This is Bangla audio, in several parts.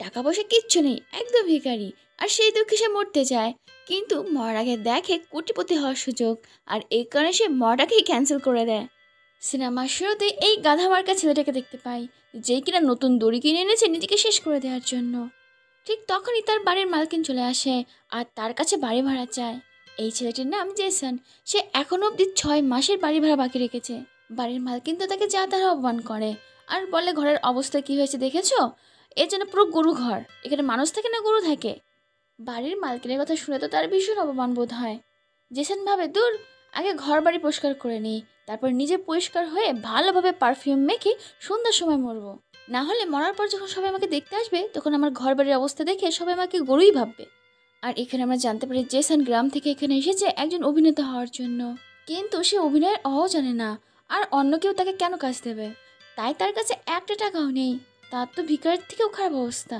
টাকা পয়সা কিচ্ছু নেই, একদম ভিখারি। আর সেই দুঃখে সে মরতে চায়, কিন্তু মরার আগে দেখে কোটিপতি হওয়ার সুযোগ, আর এই কারণে সে মরাটাকেই ক্যান্সেল করে দেয়। সিনেমার শুরুতে এই গাধা মার্কা ছেলেটাকে দেখতে পাই, যেই কিনা নতুন দড়ি কিনে এনেছে নিজেকে শেষ করে দেওয়ার জন্য। ঠিক তখনই তার বাড়ির মালকিন চলে আসে আর তার কাছে বাড়ি ভাড়া চায়। এই ছেলেটির নাম জেসন। সে এখনো অবধি 6 মাসের বাড়ি ভাড়া বাকি রেখেছে। বাড়ির মালকিন তো তাকে যা তারা অপমান করে আর বলে ঘরের অবস্থা কি হয়েছে দেখেছো, এ যেন পুরো গরু ঘর, এখানে মানুষ থাকে না গরু থাকে। বাড়ির মালকিনের কথা শুনে তো তার ভীষণ অপমান বোধ হয়। জেসন ভাবে, দূর, আগে ঘর বাড়ি পরিষ্কার করে নিই, তারপর নিজে পরিষ্কার হয়ে ভালোভাবে পারফিউম মেখে সন্ধ্যার সময় মরবো। না হলে মরার পর যখন সবাই আমাকে দেখতে আসবে তখন আমার ঘর বাড়ির অবস্থা দেখে সবাই আমাকে গরুই ভাববে। আর এখানে আমরা জানতে পারি জেসন গ্রাম থেকে এখানে এসেছে একজন অভিনেতা হওয়ার জন্য, কিন্তু সে অভিনয়ের জানে না। আর অন্য কেউ তাকে কেন কাজ দেবে, তাই তার কাছে একটা টাকাও নেই। তার তো ভিখারির থেকেও খারাপ অবস্থা।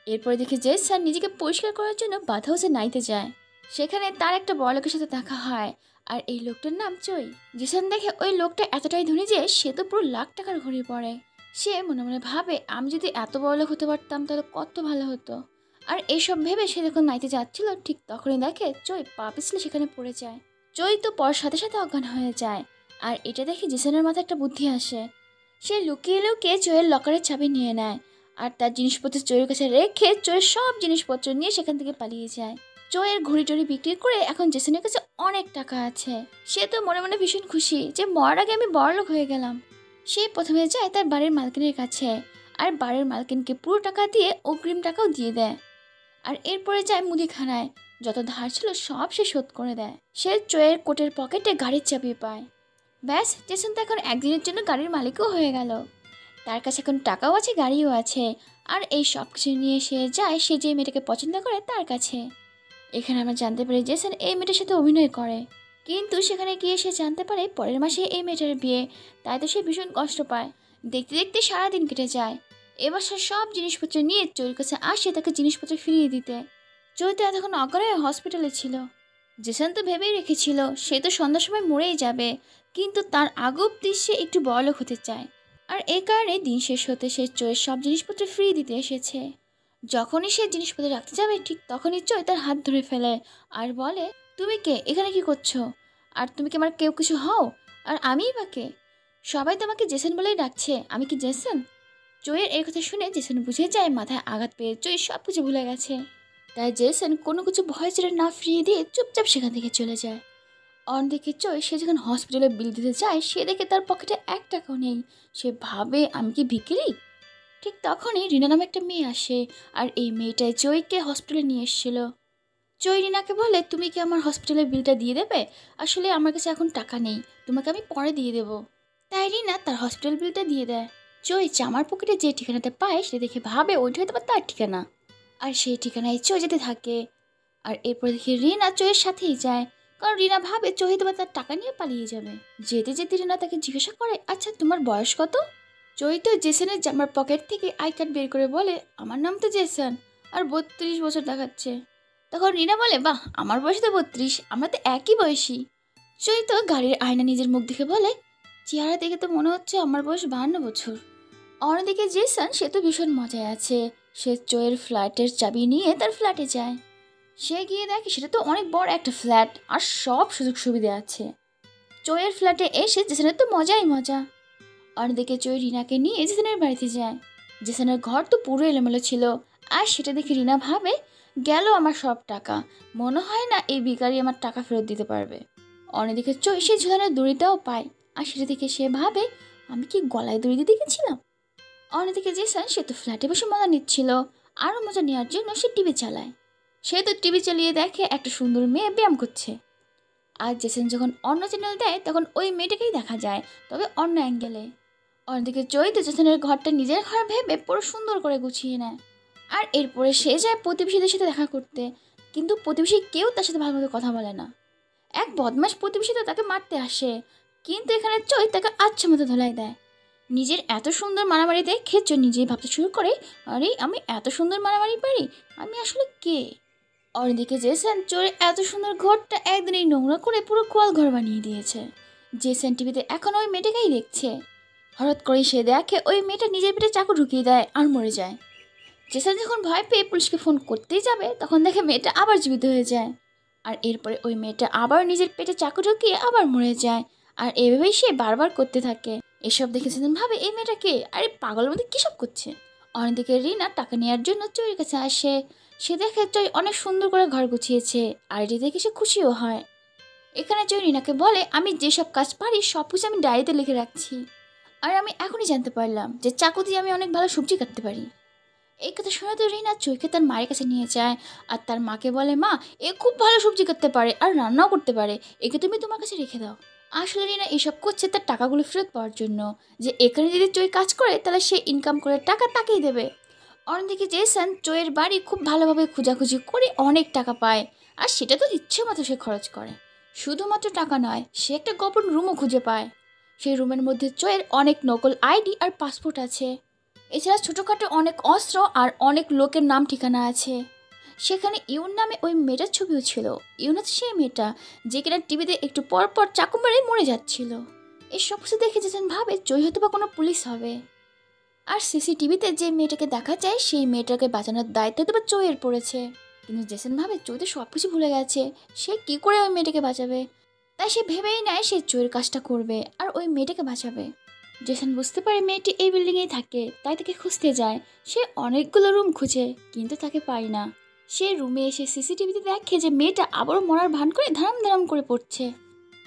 এরপরে দেখে জেসন নিজেকে পরিষ্কার করার জন্য বাথ হাউসে নাইতে যায়। সেখানে তার একটা বড়লোকের সাথে দেখা হয়, আর এই লোকটার নাম চই। জেসন দেখে ওই লোকটা এতটাই ধনী যে সে তো পুরো লাখ টাকার ঘড়ি পড়ে। সে মনে মনে ভাবে, আমি যদি এত বড়লোক হতে পারতাম তাহলে কত ভালো হতো। আর এইসব ভেবে সে যখন নাইতে যাচ্ছিল ঠিক তখনই দেখে চই পা পিছলে সেখানে পড়ে যায়। চই তো পড়ার সাথে সাথে অজ্ঞান হয়ে যায়। আর এটা দেখে জেসনের মাথায় একটা বুদ্ধি আসে। সে লুকিয়ে লুকিয়ে চইয়ের লকারের চাবি নিয়ে নেয় আর তার জিনিসপত্র চইয়ের কাছে রেখে চইয়ের সব জিনিসপত্র নিয়ে সেখান থেকে পালিয়ে যায়। চইয়ের ঘড়ি টড়ি বিক্রি করে এখন জেসনের কাছে অনেক টাকা আছে। সে তো মনে মনে ভীষণ খুশি যে মরার আগে আমি বড়লোক হয়ে গেলাম। সে প্রথমে যায় তার বাড়ির মালকিনের কাছে, আর বাড়ির মালকিনকে পুরো টাকা দিয়ে অগ্রিম টাকাও দিয়ে দেয়। আর এরপরে যায় মুদিখানায়, যত ধার ছিল সব সে শোধ করে দেয়। সে চইয়ের কোটের পকেটে গাড়ির চাবি পায়। ব্যাস, জেসন তো এখন একদিনের জন্য গাড়ির মালিকও হয়ে গেল। তার কাছে এখন টাকাও আছে, গাড়িও আছে। আর এই সব কিছু নিয়ে সে যায় সে যে মেয়েটাকে পছন্দ করে তার কাছে। এখানে আমরা জানতে পারি জেসন এই মেয়েটার সাথে অভিনয় করে, কিন্তু সেখানে গিয়ে সে জানতে পারে পরের মাসে এই মেয়েটার বিয়ে। তাই তো সে ভীষণ কষ্ট পায়। দেখতে দেখতে সারাদিন কেটে যায়। এবার সে সব জিনিসপত্র নিয়ে চোর কাছে আসে তাকে জিনিসপত্র ফিরিয়ে দিতে। চোর তো এতক্ষণ অজ্ঞান হয়ে হসপিটালে ছিল। জেসন তো ভেবেই রেখেছিল সে তো সন্ধ্যার সময় মরেই যাবে, কিন্তু তার আগে অবধি সে একটু বড়লোক হতে চায়। আর এই কারণে দিন শেষ হতে সে চোরের সব জিনিসপত্র ফ্রি দিতে এসেছে। যখনই সে জিনিসপত্র রাখতে যাবে ঠিক তখনই চোর তার হাত ধরে ফেলে আর বলে, তুমি কে, এখানে কি করছো? আর তুমি কি আমার কেউ কিছু হও? আর আমিই বা কে? সবাই তোমাকে জেসন বলেই ডাকছে, আমি কি জেসন? চোয়ের এই কথা শুনে জেসন বুঝে যায় মাথায় আঘাত পেয়ে চোর সব কিছু ভুলে গেছে। তাই জেসন কোনো কিছু ভয় ছেড়ে না ফিরিয়ে দিয়ে চুপচাপ সেখান থেকে চলে যায়। অন্যদিকে চই সে যখন হসপিটালে বিল দিতে যায় সে দেখে তার পকেটে 1 টাকাও নেই। সে ভাবে, আমি কি ভিখারি? ঠিক তখনই রিনা নামে একটা মেয়ে আসে, আর এই মেয়েটাই চইকে হসপিটালে নিয়ে এসেছিল। চই রিনাকে বলে, তুমি কি আমার হসপিটালের বিলটা দিয়ে দেবে? আসলে আমার কাছে এখন টাকা নেই, তোমাকে আমি পরে দিয়ে দেবো। তাই রিনা তার হসপিটাল বিলটা দিয়ে দেয়। চই জামার পকেটে যে ঠিকানাটা পায় সেটা দেখে ভাবে ওইটা হয়তো বা তার ঠিকানা। আর সেই ঠিকানায় চই যেতে থাকে। আর এরপর দেখি রিনা চইয়ের সাথেই যায়, কারণ রিনা ভাবে চই হয়তো বা তার টাকা নিয়ে পালিয়ে যাবে। যেতে যেতে রিনা তাকে জিজ্ঞাসা করে, আচ্ছা তোমার বয়স কত? চই তো জেসনের জামার পকেট থেকে আই কার্ড বের করে বলে, আমার নাম তো জেসন, আর 32 বছর দেখাচ্ছে। তখন রিনা বলে, বাহ, আমার বয়স তো 32, আমরা তো একই বয়সী। চই তো গাড়ির আয়না নিজের মুখ দেখে বলে, চেহারা দেখে তো মনে হচ্ছে আমার বয়স 52 বছর। অন্যদিকে জেসন সে তো ভীষণ মজায় আছে। সে চইয়ের ফ্ল্যাটের চাবি নিয়ে তার ফ্ল্যাটে যায়। সে গিয়ে দেখে সেটা তো অনেক বড় একটা ফ্ল্যাট আর সব সুযোগ সুবিধা আছে। চইয়ের ফ্ল্যাটে এসে জেসনের তো মজাই মজা। অন্যদিকে চই রিনাকে নিয়ে জেসনের বাড়িতে যায়। জেসনের ঘর তো পুরো এলোমেলো ছিল, আর সেটা দেখে রিনা ভাবে, গেল আমার সব টাকা, মনে হয় না এই ভিখারি আমার টাকা ফেরত দিতে পারবে। অন্যদিকে চই সে ঝুলানোর দড়িটাও পায়, আর সেটা দেখে সে ভাবে, আমি কি গলায় দড়ি দিতে গেছিলাম? অন্যদিকে জেসন সে তো ফ্ল্যাটে বসে মজা নিচ্ছিল। আরও মজা নেওয়ার জন্য সে টিভি চালায়। সে তো টিভি চালিয়ে দেখে একটা সুন্দর মেয়ে ব্যায়াম করছে। আর জেসন যখন অন্য চ্যানেল দেয় তখন ওই মেয়েটাকেই দেখা যায়, তবে অন্য অ্যাঙ্গেলে। অন্যদিকে জয় তো জেসনের ঘরটা নিজের ঘর ভেবে পুরো সুন্দর করে গুছিয়ে নেয়। আর এরপরে সে যায় প্রতিবেশীদের সাথে দেখা করতে, কিন্তু প্রতিবেশী কেউ তার সাথে ভালোমতো কথা বলে না। এক বদমাস প্রতিবেশী তো তাকে মারতে আসে, কিন্তু এখানে চই তাকে আচ্ছা মতো ধোলাই দেয়। নিজের এত সুন্দর মারামারি দেখে চই নিজেই ভাবতে শুরু করে, আরে আমি এত সুন্দর মারামারি পারি, আমি আসলে কে? অন্যদিকে জেসন চোরের এত সুন্দর ঘরটা একদিনেই নোংরা করে পুরো গোয়াল ঘর বানিয়ে দিয়েছে। জেসন টিভিতে এখন ওই মেয়েটাকেই দেখছে। হঠাৎ করেই সে দেখে ওই মেয়েটা নিজের পেটে চাকু ঢুকিয়ে দেয় আর মরে যায়। জেসন যখন ভয় পেয়ে পুলিশকে ফোন করতেই যাবে তখন দেখে মেয়েটা আবার জীবিত হয়ে যায়। আর এরপরে ওই মেয়েটা আবার নিজের পেটে চাকু ঢুকিয়ে আবার মরে যায়। আর এভাবেই সে বারবার করতে থাকে। এসব দেখে জেসন ভাবে এই মেয়েটা কে, আরে পাগলের মধ্যে কী সব করছে। অন্যদিকে রিনা টাকা নেওয়ার জন্য চইয়ের কাছে আসে। সে দেখে চই অনেক সুন্দর করে ঘর গুছিয়েছে আর এটি দেখে সে খুশিও হয়। এখানে চই রিনাকে বলে আমি যেসব কাজ পারি সব কিছু আমি ডায়েরিতে লিখে রাখছি। আর আমি এখনই জানতে পারলাম যে চাকু দিয়ে আমি অনেক ভালো সবজি কাটতে পারি। এই কথা শুনে তো রিনা চইকে তার মায়ের কাছে নিয়ে যায় আর তার মাকে বলে মা এ খুব ভালো সবজি কাটতে পারে আর রান্নাও করতে পারে, একে তুমি তোমার কাছে রেখে দাও। আসলে রিনা এইসব করছে তার টাকাগুলো ফেরত পাওয়ার জন্য, যে এখানে যদি চই কাজ করে তাহলে সে ইনকাম করে টাকা তাকেই দেবে। অন্যদিকে জেসন চইয়ের বাড়ি খুব ভালোভাবে খোঁজাখুঁজি করে অনেক টাকা পায় আর সেটা তো ইচ্ছে মতো সে খরচ করে। শুধুমাত্র টাকা নয়, সে একটা গোপন রুমও খুঁজে পায়। সেই রুমের মধ্যে চইয়ের অনেক নকল আইডি আর পাসপোর্ট আছে। এছাড়া ছোটোখাটো অনেক অস্ত্র আর অনেক লোকের নাম ঠিকানা আছে। সেখানে ইউন নামে ওই মেয়েটার ছবিও ছিল। ইউন হচ্ছে সেই মেয়েটা যে কিনা টিভিতে একটু পর পর চাকু মেরে মরে যাচ্ছিল। এই সব কিছু দেখে যেন ভাবে জয় হয়তো বা কোনো পুলিশ হবে। আর সিসিটিভিতে যে মেয়েটাকে দেখা যায় সেই মেয়েটাকে বাঁচানোর দায়িত্ব তো বা চইয়ের পড়েছে। কিন্তু জেসন ভাবে চই তো সব কিছু ভুলে গেছে, সে কি করে ওই মেয়েটাকে বাঁচাবে। তাই সে ভেবেই নেয় সে চইয়ের কাজটা করবে আর ওই মেয়েটাকে বাঁচাবে। জেসন বুঝতে পারে মেয়েটি এই বিল্ডিংয়েই থাকে, তাই তাকে খুঁজতে যায়। সে অনেকগুলো রুম খুঁজে কিন্তু তাকে পায় না। সে রুমে এসে সিসিটিভিতে দেখে যে মেয়েটা আবারও মরার ভান করে ধারাম ধারাম করে পড়ছে।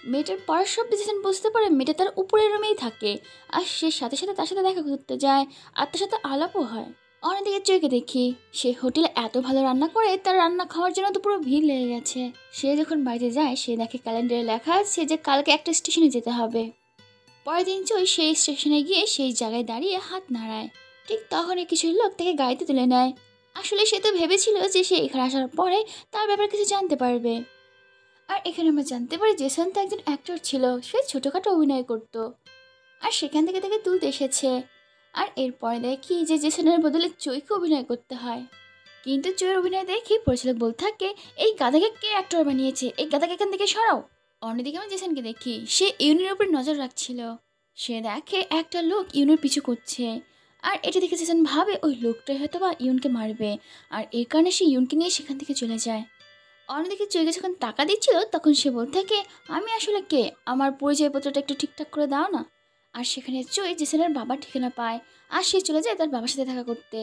মেয়েটার পরের শব্দে জেসন বুঝতে পারে মেয়েটা তার উপরের রুমেই থাকে। আর সে সাথে সাথে তার সাথে দেখা করতে যায় আর তার সাথে আলাপও হয়। অন্যদিকে চইকে দেখি সে হোটেলে এত ভালো রান্না করে তার রান্না খাওয়ার জন্য তো পুরো ভিড় লেগে গেছে। সে যখন বাড়িতে যায় সে দেখে ক্যালেন্ডারে লেখা আছে যে কালকে একটা স্টেশনে যেতে হবে। পরের দিন চই সেই স্টেশনে গিয়ে সেই জায়গায় দাঁড়িয়ে হাত নাড়ায়। ঠিক তখনই কিছু লোক তাকে গাড়িতে তুলে নেয়। আসলে সে তো ভেবেছিল যে সে এখানে আসার পরে তার ব্যাপারে কিছু জানতে পারবে। আর এখানে আমরা জানতে পারি জেসন তো একজন অ্যাক্টর ছিল, সে ছোটোখাটো অভিনয় করত। আর সেখান থেকে তাকে তুলতে এসেছে। আর এরপরে দেখি যে জেসনের বদলে চইকে অভিনয় করতে হয়। কিন্তু চইয়ের অভিনয় দেখি পরিচালক বলতে থাকে এই গাধাকে কে অ্যাক্টর বানিয়েছে, এই গাধাকে এখান থেকে সরাও। অন্যদিকে আমি জেসনকে দেখি সে ইউনের উপর নজর রাখছিল। সে দেখে একটা লোক ইউনের পিছু করছে। আর এটা দেখে জেসন ভাবে ওই লোকটাই হয়তো বা ইউনকে মারবে। আর এর কারণে সে ইউনকে নিয়ে সেখান থেকে চলে যায়। অন্যদিকে চইকে যখন টাকা দিচ্ছিল তখন সে বলতে থাকে আমি আসলে কে, আমার পরিচয়পত্রটা একটু ঠিকঠাক করে দাও না। আর সেখানে চই জেসনের বাবার ঠিকানা পায় আর সে চলে যায় তার বাবার সাথে দেখা করতে।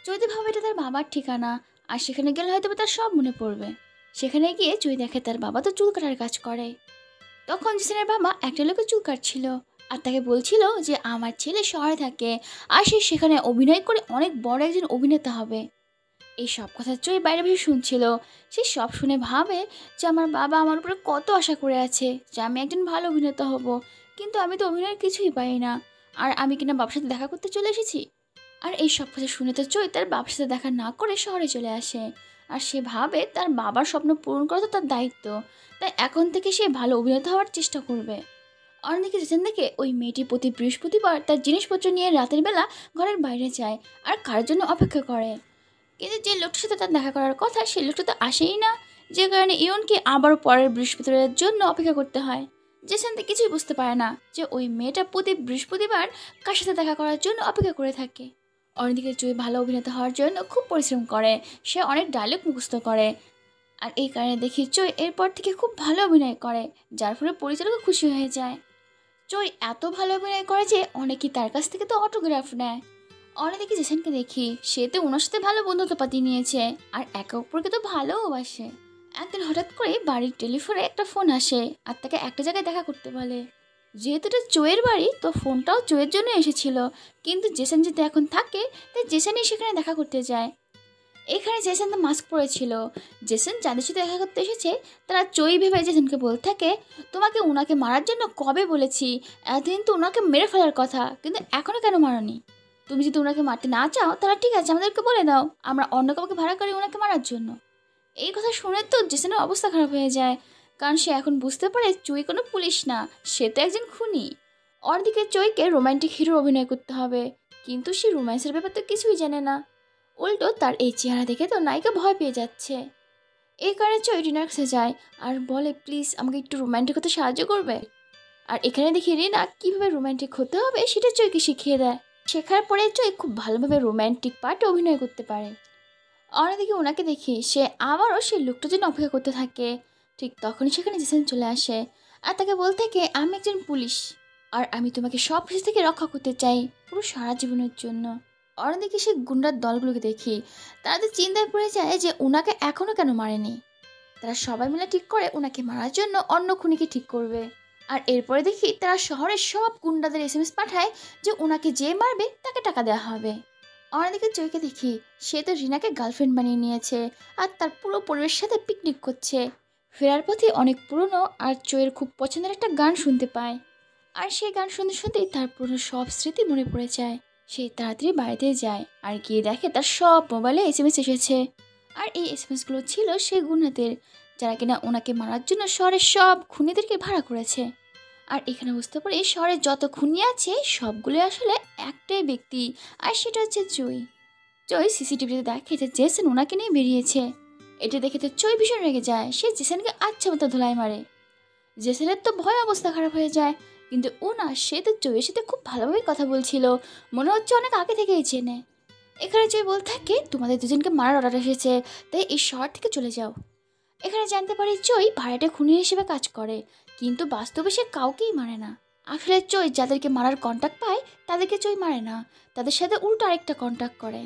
চৈতে ভাবে এটা তার বাবার ঠিকানা আর সেখানে গেলে হয়তো তার সব মনে পড়বে। সেখানে গিয়ে চই দেখে তার বাবা তো চুল কাটার কাজ করে। তখন জেসনের বাবা একটা লোকের চুল কাটছিল আর তাকে বলছিল যে আমার ছেলে শহরে থাকে আর সে সেখানে অভিনয় করে অনেক বড় একজন অভিনেতা হবে। এই সব কথা চই বাইরে বসে শুনছিল। সে সব শুনে ভাবে যে আমার বাবা আমার উপরে কত আশা করে আছে যে আমি একজন ভালো অভিনেতা হব, কিন্তু আমি তো অভিনয়ের কিছুই পাই না। আর আমি কিনা বাবার সাথে দেখা করতে চলে এসেছি। আর এই সব কথা শুনে তো চই তার বাবার সাথে দেখা না করে শহরে চলে আসে। আর সে ভাবে তার বাবার স্বপ্ন পূরণ করা তো তার দায়িত্ব, তাই এখন থেকে সে ভালো অভিনেতা হওয়ার চেষ্টা করবে। অন্যদিকে যেখান থেকে ওই মেয়েটি প্রতি বৃহস্পতিবার তার জিনিসপত্র নিয়ে রাতের বেলা ঘরের বাইরে যায় আর কার জন্য অপেক্ষা করে। কিন্তু যে লোকটার সাথে তার দেখা করার কথা সেই লোকটা তো আসেই না, যে কারণে ইয়নকে আবারও পরের বৃহস্পতিবারের জন্য অপেক্ষা করতে হয়। জেসন তো কিছুই বুঝতে পারে না যে ওই মেয়েটা প্রতি বৃহস্পতিবার কার সাথে দেখা করার জন্য অপেক্ষা করে থাকে। অন্যদিকে জুই ভালো অভিনেতা হওয়ার জন্য খুব পরিশ্রম করে, সে অনেক ডায়লগ মুখস্থ করে। আর এই কারণে দেখি চই এরপর থেকে খুব ভালো অভিনয় করে, যার ফলে পরিচালকও খুশি হয়ে যায়। চই এত ভালো অভিনয় করে যে অনেকেই তার কাছ থেকে তো অটোগ্রাফ নেয়। অন্যদিকে জেসনকে দেখি সে তো ওনার সাথে ভালো বন্ধুত্ব পাতি নিয়েছে আর একে অপরকে তো ভালোবাসে। একদিন হঠাৎ করে বাড়ির টেলিফোনে একটা ফোন আসে আর তাকে একটা জায়গায় দেখা করতে বলে। যেহেতু এটা চোয়ের বাড়ি তো ফোনটাও চোয়ের জন্য এসেছিল, কিন্তু জেসন যেতে এখন থাকে তাই জেসনই সেখানে দেখা করতে যায়। এখানে জেসন তো মাস্ক পরেছিল। জেসন যাদের সাথে দেখা করতে এসেছে তারা চই ভেবে জেসনকে বলতে থাকে তোমাকে ওনাকে মারার জন্য কবে বলেছি, এতদিন তো ওনাকে মেরে ফেলার কথা, কিন্তু এখনও কেন মারনি? তুমি যদি ওনাকে মারতে না চাও তাহলে ঠিক আছে আমাদেরকে বলে দাও, আমরা অন্য কাউকে ভাড়া করি ওনাকে মারার জন্য। এই কথা শুনে তো জেসনের অবস্থা খারাপ হয়ে যায়, কারণ সে এখন বুঝতে পারে চুই কোনো পুলিশ না, সে তো একজন খুনি। অন্যদিকে চইকে রোমান্টিক হিরো অভিনয় করতে হবে, কিন্তু সে রোম্যান্সের ব্যাপার তো কিছুই জানে না। উল্টো তার এই চেহারা দেখে তো নায়িকা ভয় পেয়ে যাচ্ছে। এই কারণে চই রিনার কাছে যায় আর বলে প্লিজ আমাকে একটু রোমান্টিক হতে সাহায্য করবে। আর এখানে দেখি রিনা কীভাবে রোমান্টিক হতে হবে সেটা চইকে শিখিয়ে দেয়। শেখার পরে জয় খুব ভালোভাবে রোম্যান্টিক পার্টে অভিনয় করতে পারে। অন্যদিকে ওনাকে দেখি সে আবারও সেই লোকটার জন্য অপেক্ষা করতে থাকে। ঠিক তখনই সেখানে জেসন চলে আসে আর তাকে বলতে থাকে, আমি একজন পুলিশ আর আমি তোমাকে সব কিছু থেকে রক্ষা করতে চাই পুরো সারা জীবনের জন্য। অন্যদিকে সে গুন্ডার দলগুলোকে দেখি তারা তো চিন্তায় পড়ে যায় যে ওনাকে এখনও কেন মারেনি। তারা সবাই মিলে ঠিক করে ওনাকে মারার জন্য অন্য খুনিকে ঠিক করবে। আর এরপরে দেখি তারা শহরের সব গুন্ডাদের এসএমএস পাঠায় যে ওনাকে যে মারবে তাকে টাকা দেওয়া হবে। অন্যদিকে জয়কে দেখি সে তো রিনাকে গার্লফ্রেন্ড বানিয়ে নিয়েছে আর তার পুরো পরিবারের সাথে পিকনিক করছে। ফেরার পথে অনেক পুরনো আর জয়ের খুব পছন্দের একটা গান শুনতে পায়। আর সেই গান শুনতে শুনতেই তার পুরনো সব স্মৃতি মনে পড়ে যায়। সে তাড়াতাড়ি বাড়িতে যায় আর গিয়ে দেখে তার সব মোবাইলে এসএমএস এসেছে। আর এই এসএমএসগুলো ছিল সেই গুন্ডাদের, যারা কিনা ওনাকে মারার জন্য শহরের সব খুনিদেরকে ভাড়া করেছে। আর এখানে বুঝতে পারি শহরে যত খুনি আছে সবগুলো আসলে একটাই ব্যক্তি, আর সেটা হচ্ছে জয়। জয় সিসিটিভিতে দেখে যে জেসন ওনাকে নিয়ে বেরিয়েছে। এটা দেখে তো জয় ভীষণ রেগে যায়, সে জেসনকে আচ্ছা মতো ধোলাই মারে। জেসনের তো ভয় অবস্থা খারাপ হয়ে যায়, কিন্তু ও না, সে তো জয়ের সাথে খুব ভালোভাবে কথা বলছিল, মনে হচ্ছে অনেক আগে থেকেই চেনে। এখানে জয় বলতে থাকে, তোমাদের দুজনকে মারার অর্ডার এসেছে, তাই এই শহর থেকে চলে যাও। এখানে জানতে পারি জয় ভাড়াটে খুনি হিসেবে কাজ করে, কিন্তু বাস্তবে সে কাউকেই মারে না। আসলে জয় যাদেরকে মারার কন্ট্যাক্ট পায় তাদেরকে জয় মারে না, তাদের সাথে উল্টো আরেকটা কন্ট্যাক্ট করে।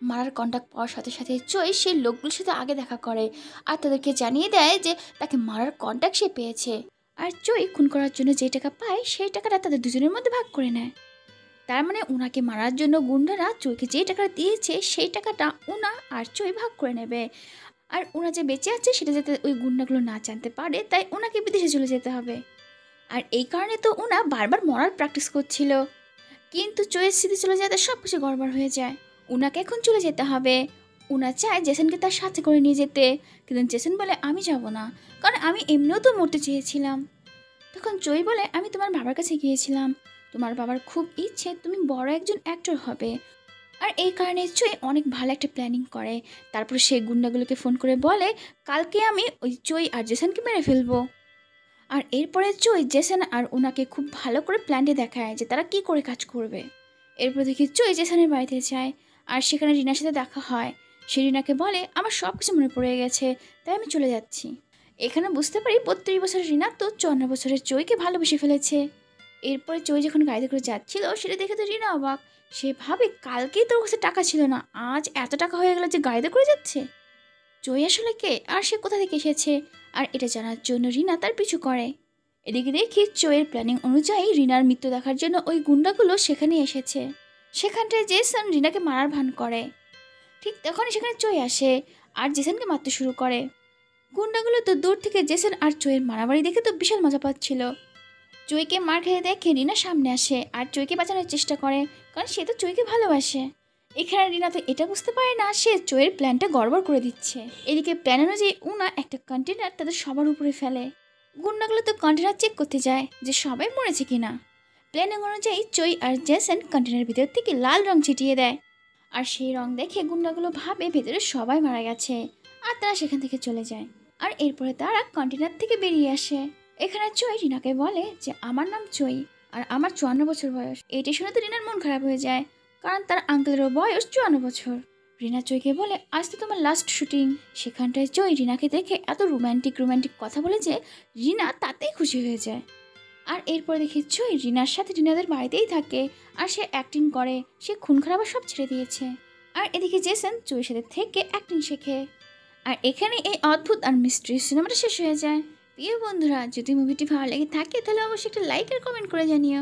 মারার কন্ট্যাক্ট পাওয়ার সাথে সাথে জয় সেই লোকগুলোর সাথে আগে দেখা করে আর তাদেরকে জানিয়ে দেয় যে তাকে মারার কন্ট্যাক্ট সে পেয়েছে। আর জয় খুন করার জন্য যে টাকা পায় সেই টাকাটা তাদের দুজনের মধ্যে ভাগ করে নেয়। তার মানে ওনাকে মারার জন্য গুন্ডারা জয়কে যে টাকাটা দিয়েছে সেই টাকাটা ওনা আর জয় ভাগ করে নেবে। আর ওনা যে বেঁচে আছে সেটা যাতে ওই গুন্ডাগুলো না জানতে পারে, তাই ওনাকে বিদেশে চলে যেতে হবে। আর এই কারণে তো ওনা বারবার মরার প্র্যাকটিস করছিল, কিন্তু জয়ের স্মৃতি চলে যেতে সব কিছু গড়বড় হয়ে যায়। ওনাকে এখন চলে যেতে হবে। ওনা চায় জেসনকে তার সাথে করে নিয়ে যেতে, কিন্তু জেসন বলে আমি যাব না, কারণ আমি এমনিও তো মরতে চেয়েছিলাম। তখন জয় বলে, আমি তোমার বাবার কাছে গিয়েছিলাম, তোমার বাবার খুব ইচ্ছে তুমি বড় একজন অ্যাক্টর হবে। আর এই কারণে জয় অনেক ভালো একটা প্ল্যানিং করে। তারপর সেই গুন্ডাগুলোকে ফোন করে বলে, কালকে আমি ওই জয় আর জেসনকে মেরে ফেলবো। আর এরপরে জয় জেসন আর ওনাকে খুব ভালো করে প্ল্যানটি দেখায় যে তারা কি করে কাজ করবে। এরপর দেখি জয় জেসনের বাড়িতে যায় আর সেখানে রিনার সাথে দেখা হয়। সে রিনাকে বলে, আমার সব কিছু মনে পড়ে গেছে, তাই আমি চলে যাচ্ছি। এখানে বুঝতে পারি 32 বছরের রিনা তো 54 বছরের জয়কে ভালোবেসে ফেলেছে। এরপরে জয় যখন গাড়িতে করে যাচ্ছিল সেটা দেখে তো রিনা অবাক। সে ভাবে কালকেই তোর কাছে টাকা ছিল না, আজ এত টাকা হয়ে গেল যে গাড়িতে করে যাচ্ছে। জয় আসলে কে আর সে কোথা থেকে এসেছে, আর এটা জানার জন্য রিনা তার পিছু করে। এদিকে দেখি জয়ের প্ল্যানিং অনুযায়ী রিনার মৃত্যু দেখার জন্য ওই গুন্ডাগুলো সেখানে এসেছে। সেখানটায় জেসন রিনাকে মারার ভান করে। ঠিক তখনই সেখানে জয় আসে আর জেসনকে মারতে শুরু করে। গুন্ডাগুলো তো দূর থেকে জেসন আর জয়ের মারামারি দেখে তো বিশাল মজা পাচ্ছিল। জয়কে মার খেতে দেখে রিনা সামনে আসে আর জয়কে বাঁচানোর চেষ্টা করে, কারণ সে তো জয়কে ভালোবাসে। এখানে রিনা তো এটা বুঝতে পারে না সে জয়ের প্ল্যানটা গড়বড় করে দিচ্ছে। এদিকে প্ল্যান অনুযায়ী উনা একটা কন্টেনার তাদের সবার উপরে ফেলে। গুন্ডাগুলো তো কন্টেনার চেক করতে যায় যে সবাই মরেছে কিনা। প্ল্যানিং অনুযায়ী জয় আর জেসন কন্টেনারের ভিতর থেকে লাল রং ছিটিয়ে দেয়, আর সেই রং দেখে গুন্ডাগুলো ভাবে ভেতরে সবাই মারা গেছে আর তারা সেখান থেকে চলে যায়। আর এরপরে তারা কন্টেনার থেকে বেরিয়ে আসে। এখানে জয় রিনাকে বলে যে আমার নাম জয় আর আমার 54 বছর বয়স। এটি শুনে তো রিনার মন খারাপ হয়ে যায়, কারণ তার আঙ্কেলেরও বয়স 54 বছর। রিনা জয়কে বলে, আজ তো তোমার লাস্ট শুটিং। সেখানটায় জয় রিনাকে দেখে এত রোম্যান্টিক কথা বলে যে রিনা তাতেই খুশি হয়ে যায়। আর এরপর দেখি জয় রিনার সাথে রিনাদের বাড়িতেই থাকে আর সে অ্যাক্টিং করে, সে খুন খারাপ সব ছেড়ে দিয়েছে। আর এদিকে জেসন জয়ের সাথে থেকে অ্যাক্টিং শেখে। আর এখানে এই অদ্ভুত আর মিস্ট্রি সিনেমাটা শেষ হয়ে যায়। প্রিয় বন্ধুরা, যদি মুভিটি ভালো লেগে থাকে তাহলে অবশ্যই একটা লাইক আর কমেন্ট করে জানিও।